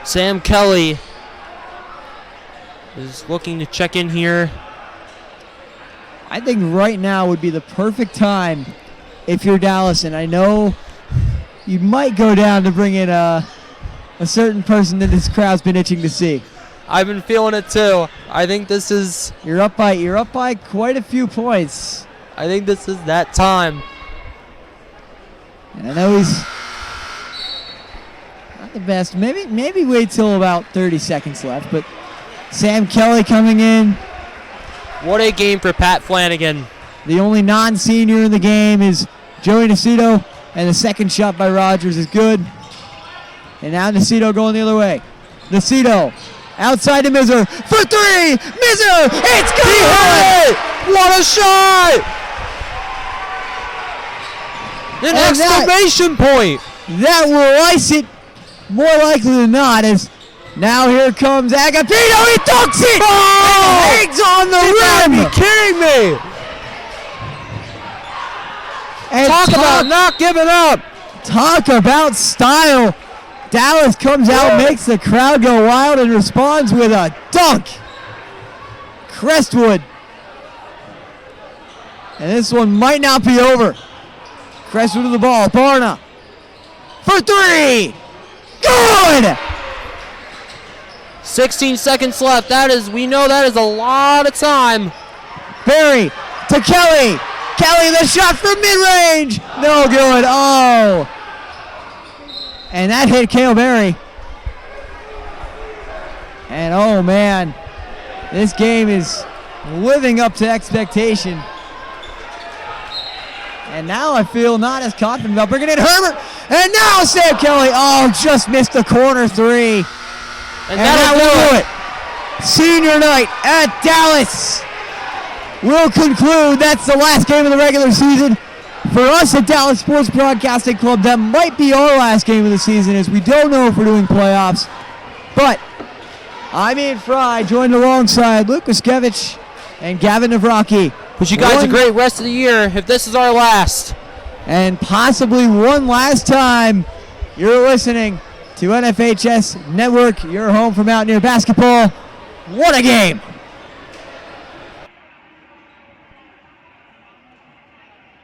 Sam Kelly is looking to check in here. I think right now would be the perfect time if you're Dallas, and I know you might go down to bring in a certain person that this crowd's been itching to see. I've been feeling it too. I think this is... You're up by quite a few points. I think this is that time. And I know he's not the best. Maybe wait till about 30 seconds left, but Sam Kelly coming in. What a game for Pat Flanagan. The only non-senior in the game is Joey Nacito, and the second shot by Rogers is good. And now Nacito going the other way. Nacito outside to Miser for three. Miser, it's good! What a shot! An exclamation point! That will ice it more likely than not, as now here comes Agapito. He dunks it! Oh! And hangs on the rim! You kidding me? And talk about not giving up. Talk about style. Dallas comes out, makes the crowd go wild, and responds with a dunk. Crestwood. And this one might not be over. Crestwood with the ball. Barna for three. Good! 16 seconds left. We know that is a lot of time. Berry to Kelly. Kelly, the shot from mid-range. No good. Oh. And that hit Cale Berry. And oh man, this game is living up to expectation. And now I feel not as confident about bringing in Herbert. And now Sam Kelly, just missed the corner three. And that will do it. Senior night at Dallas will conclude. That's the last game of the regular season. For us at Dallas Sports Broadcasting Club, that might be our last game of the season, as we don't know if we're doing playoffs. But I'm Ian Fry, joined alongside Luke Wiskevich and Gavin Navraki. Wish you guys a great rest of the year if this is our last. And possibly one last time. You're listening to NFHS Network, your home for Mountaineer basketball. What a game!